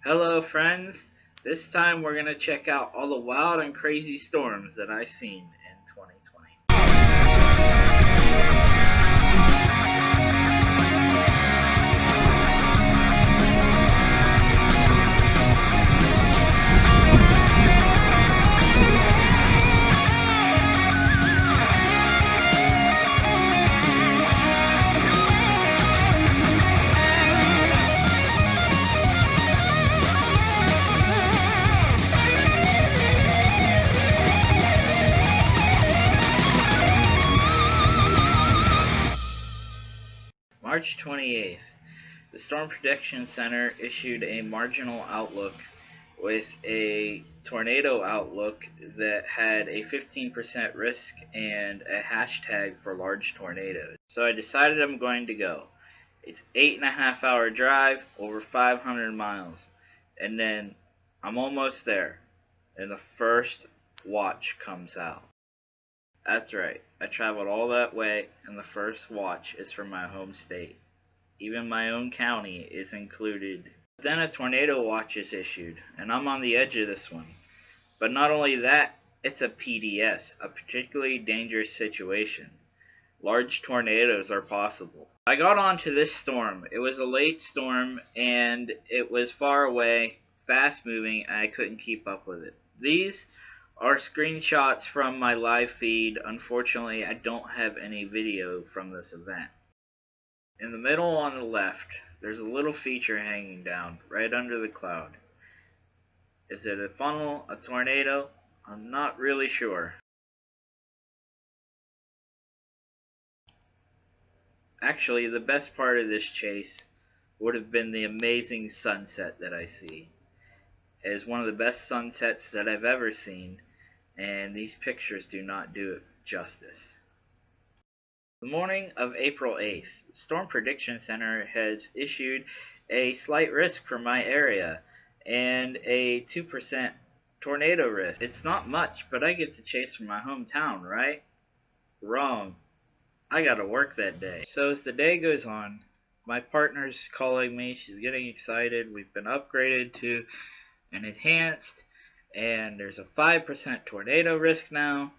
Hello, friends. This time we're going to check out all the wild and crazy storms that I've seen in 2020. March 28th, the Storm Prediction Center issued a marginal outlook with a tornado outlook that had a 15% risk and a hashtag for large tornadoes. So I decided I'm going to go. It's 8.5 hour drive over 500 miles, and then I'm almost there, and the first watch comes out. That's right, I traveled all that way, and the first watch is from my home state. Even my own county is included. Then a tornado watch is issued, and I'm on the edge of this one. But not only that, it's a PDS, a particularly dangerous situation. Large tornadoes are possible. I got onto this storm. It was a late storm, and it was far away, fast moving, and I couldn't keep up with it. These are screenshots from my live feed. Unfortunately, I don't have any video from this event. In the middle on the left, there's a little feature hanging down right under the cloud. Is it a funnel, a tornado? I'm not really sure. Actually, the best part of this chase would have been the amazing sunset that I see. It is one of the best sunsets that I've ever seen, and these pictures do not do it justice. The morning of April 8th, the Storm Prediction Center has issued a slight risk for my area and a 2% tornado risk. It's not much, but I get to chase from my hometown, right? Wrong. I gotta work that day. So as the day goes on, my partner's calling me. She's getting excited. We've been upgraded to an enhanced, and there's a 5% tornado risk now.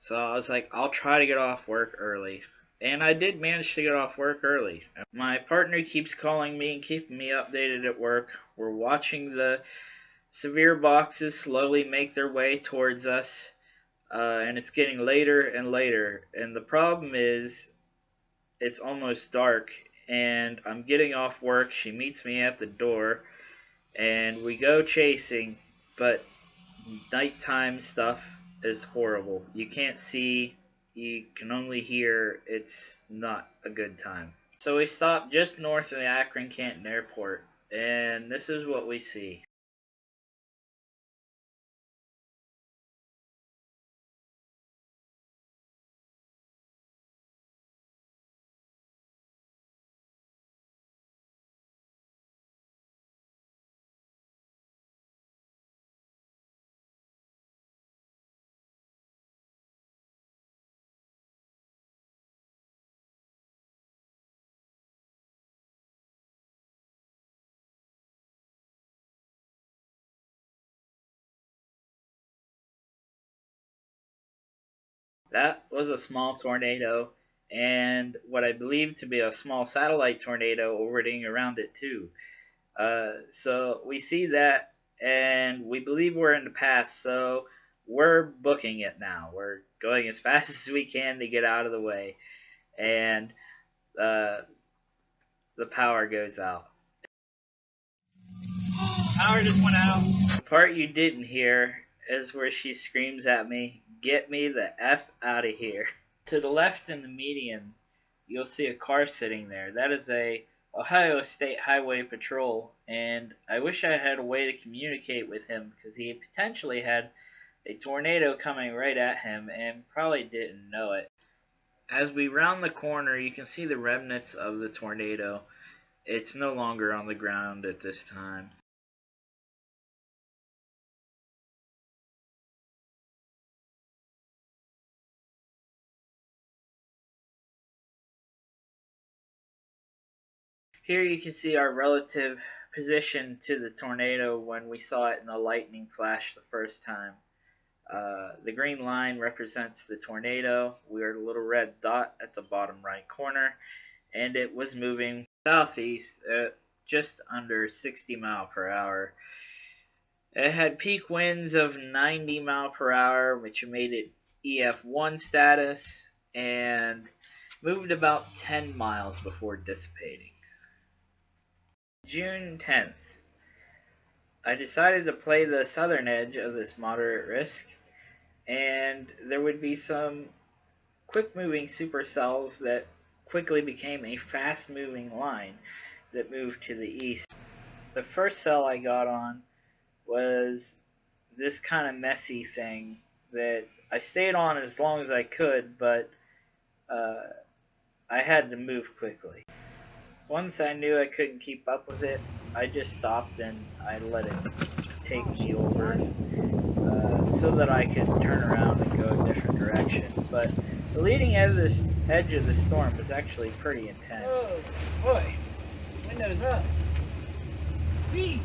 So I was like, I'll try to get off work early. And I did manage to get off work early. My partner keeps calling me and keeping me updated at work. We're watching the severe boxes slowly make their way towards us. And it's getting later and later. And the problem is, it's almost dark. And I'm getting off work. She meets me at the door. And we go chasing. But nighttime stuff is horrible. You can't see, you can only hear. It's not a good time. So we stopped just north of the Akron Canton Airport, and this is what we see. That was a small tornado, and what I believe to be a small satellite tornado orbiting around it too. So we see that, and we believe we're in the path, so we're booking it now. We're going as fast as we can to get out of the way, and uh, the power goes out. Power just went out. The part you didn't hear is where she screams at me, "Get me the F out of here." To the left in the median, you'll see a car sitting there. That is a Ohio State Highway Patrol, and I wish I had a way to communicate with him because he potentially had a tornado coming right at him and probably didn't know it. As we round the corner, you can see the remnants of the tornado. It's no longer on the ground at this time. Here you can see our relative position to the tornado when we saw it in the lightning flash the first time. The green line represents the tornado. We are the little red dot at the bottom right corner, and it was moving southeast at just under 60 mile per hour. It had peak winds of 90 mile per hour, which made it EF1 status, and moved about 10 miles before dissipating. June 10th, I decided to play the southern edge of this moderate risk, and there would be some quick moving supercells that quickly became a fast moving line that moved to the east. The first cell I got on was this kind of messy thing that I stayed on as long as I could, but I had to move quickly. Once I knew I couldn't keep up with it, I just stopped and I let it take me over so that I could turn around and go a different direction. But the leading edge of the storm was actually pretty intense. Oh boy, windows up. Beep.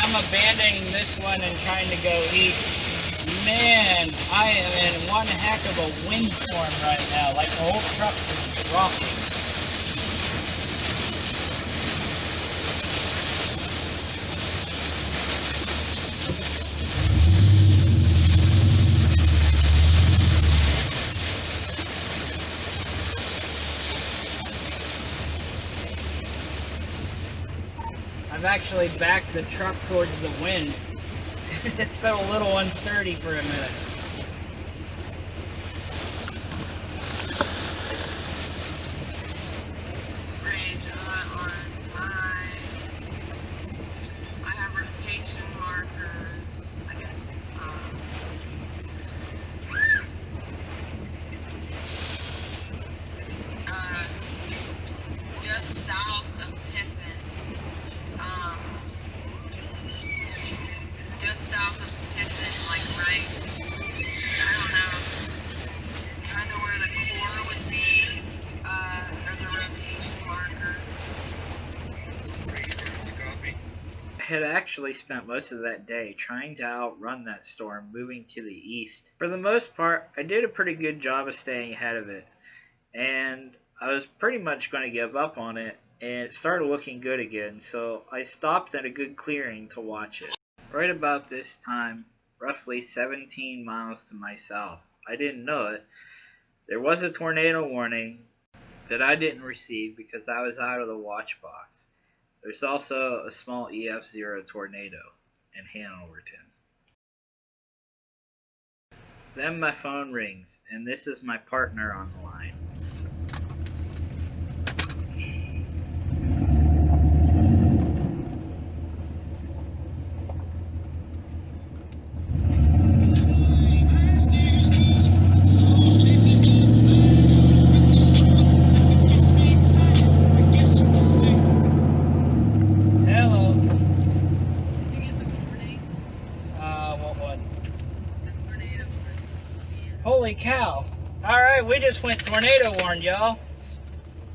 I'm abandoning this one and trying to go east. Man, I am in one heck of a windstorm right now. Like the whole truck is rocking. I've actually backed the truck towards the wind. It felt a little unsturdy for a minute. I have rotation markers, I guess. Just south of Tiffin. Just south of Tiffin, like right, I don't know, kind of where the core would be. There's a rotation marker. I had actually spent most of that day trying to outrun that storm moving to the east. For the most part, I did a pretty good job of staying ahead of it, and I was pretty much going to give up on it, and it started looking good again, so I stopped at a good clearing to watch it. Right about this time, roughly 17 miles to my south, I didn't know it, there was a tornado warning that I didn't receive because I was out of the watch box. There's also a small EF0 tornado in Hanoverton. Then my phone rings, and this is my partner on the line. Holy cow. Alright, we just went tornado warned, y'all.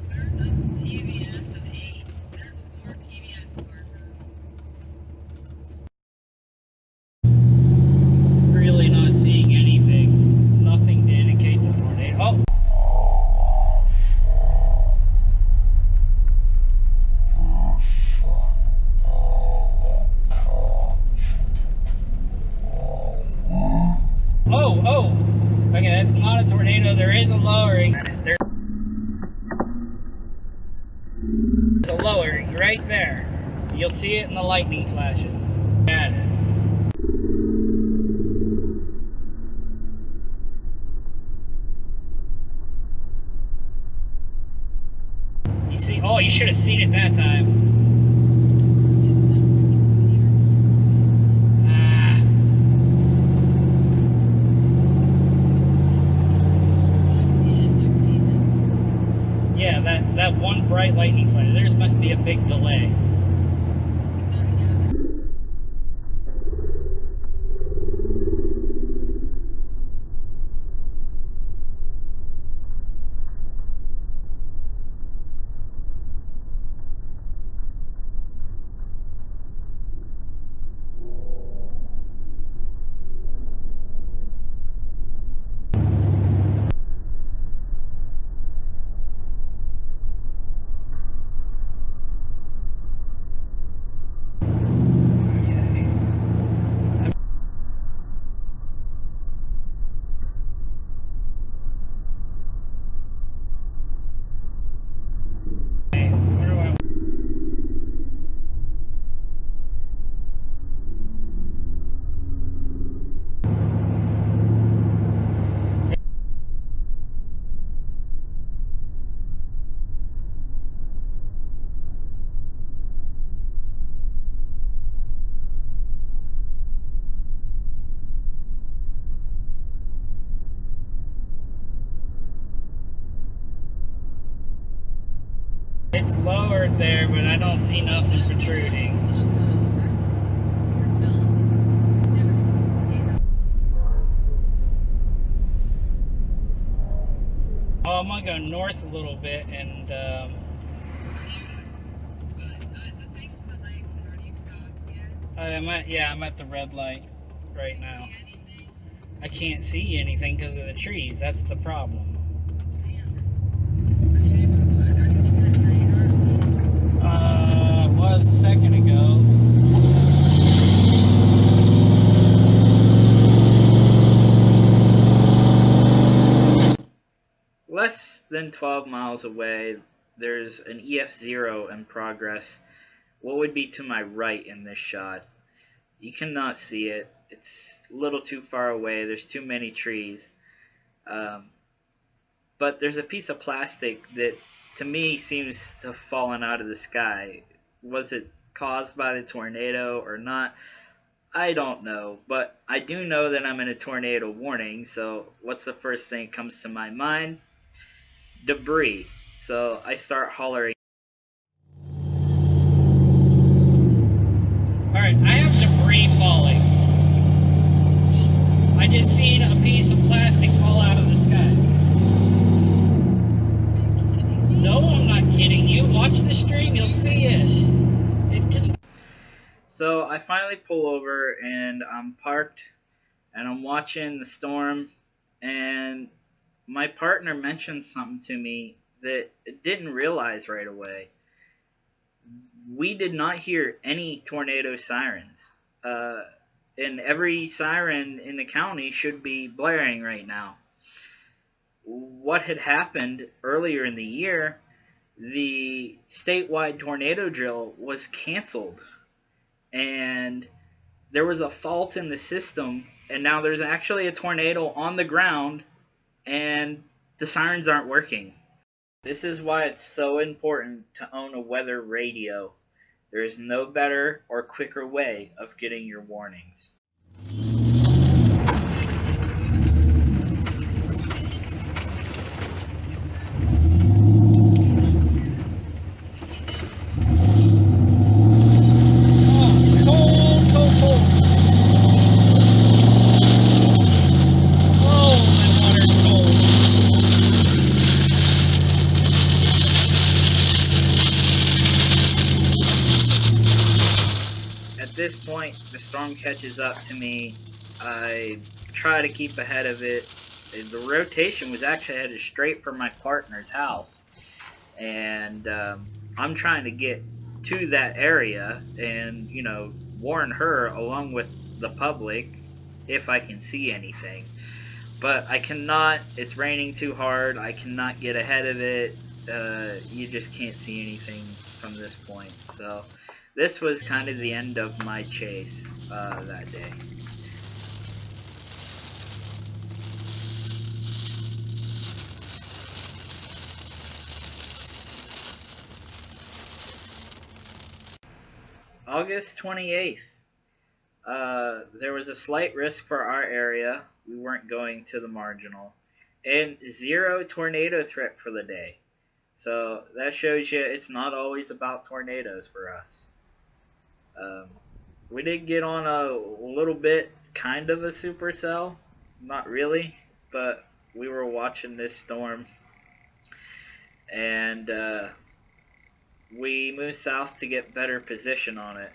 There's a TVS of 8. There's 4 TVS markers. Really not seeing anything. Nothing to indicate a tornado. Oh! Oh! Okay, that's not a tornado. There is a lowering. There's a lowering right there. You'll see it in the lightning flashes. Bad. Oh, you should have seen it that time. Ah. Yeah, that one bright lightning flash. There must be a big delay. It's lowered there, but I don't see nothing protruding. Oh, I'm gonna go north a little bit and I'm at the red light right now. I can't see anything because of the trees. That's the problem. Was a second ago. Less than 12 miles away, there's an EF0 in progress. What would be to my right in this shot? You cannot see it. It's a little too far away. There's too many trees. But there's a piece of plastic that, to me, seems to have fallen out of the sky. Was it caused by the tornado or not? I don't know, but I do know that I'm in a tornado warning, so what's the first thing that comes to my mind? Debris. So I start hollering. Alright, I have debris falling. I just seen a piece of plastic fall out of the sky. No, I'm not kidding you. Watch the stream, you'll see it. It just... So I finally pull over and I'm parked and I'm watching the storm, and my partner mentioned something to me that I didn't realize right away. We did not hear any tornado sirens. And every siren in the county should be blaring right now. What had happened earlier in the year, the statewide tornado drill was canceled. And there was a fault in the system, and now there's actually a tornado on the ground, and the sirens aren't working. This is why it's so important to own a weather radio. There is no better or quicker way of getting your warnings. At this point, the storm catches up to me. I try to keep ahead of it. The rotation was actually headed straight for my partner's house, and I'm trying to get to that area and, you know, warn her along with the public if I can see anything. But I cannot. It's raining too hard. I cannot get ahead of it. You just can't see anything from this point. So this was kind of the end of my chase that day. August 28th. There was a slight risk for our area. We weren't going to the marginal. And 0 tornado threat for the day. So that shows you it's not always about tornadoes for us. We did get on a little bit, kind of a supercell. Not really, but we were watching this storm. And we moved south to get better position on it.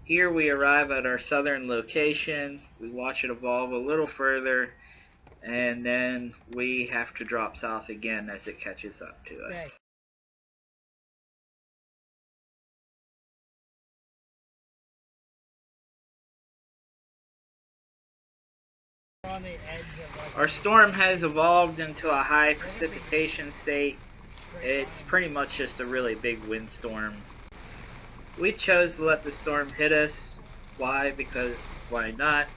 Here we arrive at our southern location. We watch it evolve a little further, and then we have to drop south again as it catches up to us. Okay. On the edge of like Our storm has evolved into a high precipitation state. It's pretty much just a really big windstorm. We chose to let the storm hit us. Why? Because why not?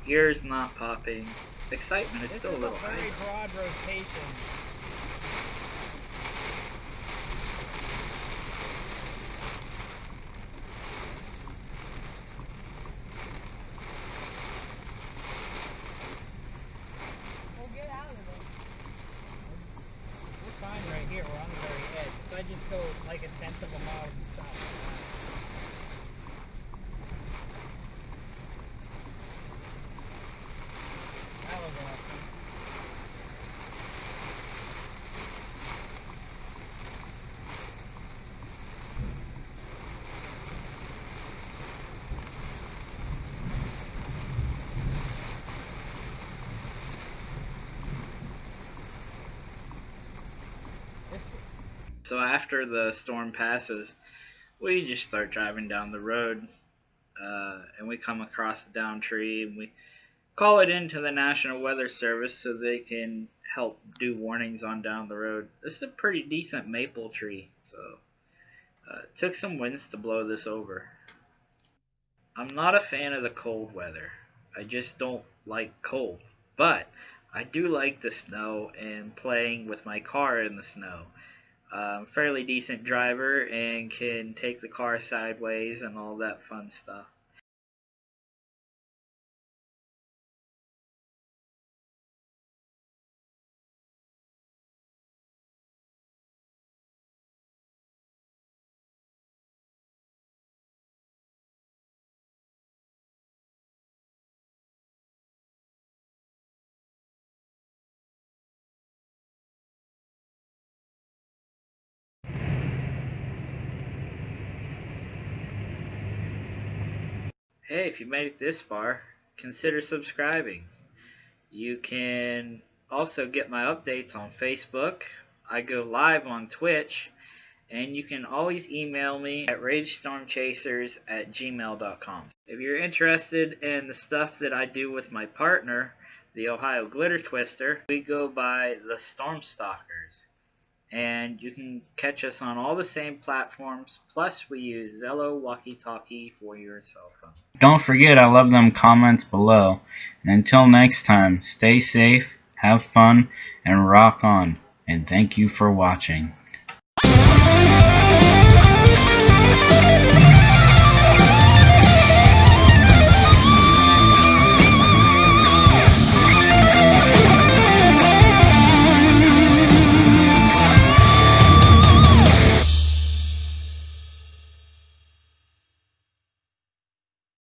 Ears not popping. Excitement is still a little high. This is a very broad rotation. We'll get out of it. We're fine right here. We're on the very edge. If I just go like 1/10 of a mile to the south. That was awesome. So after the storm passes, we just start driving down the road, and we come across a downed tree, and we call it into the National Weather Service so they can help do warnings on down the road. This is a pretty decent maple tree, so it took some winds to blow this over. I'm not a fan of the cold weather. I just don't like cold, but I do like the snow and playing with my car in the snow. I'm a fairly decent driver and can take the car sideways and all that fun stuff. Hey, if you made it this far, consider subscribing. You can also get my updates on Facebook. I go live on Twitch, and you can always email me at ragestormchasers@gmail.com. If you're interested in the stuff that I do with my partner, the Ohio Glitter Twister, we go by the Storm Stalkers. And you can catch us on all the same platforms, plus we use Zello Walkie Talkie for your cell phone. Don't forget I love them comments below. And until next time, stay safe, have fun, and rock on. And thank you for watching.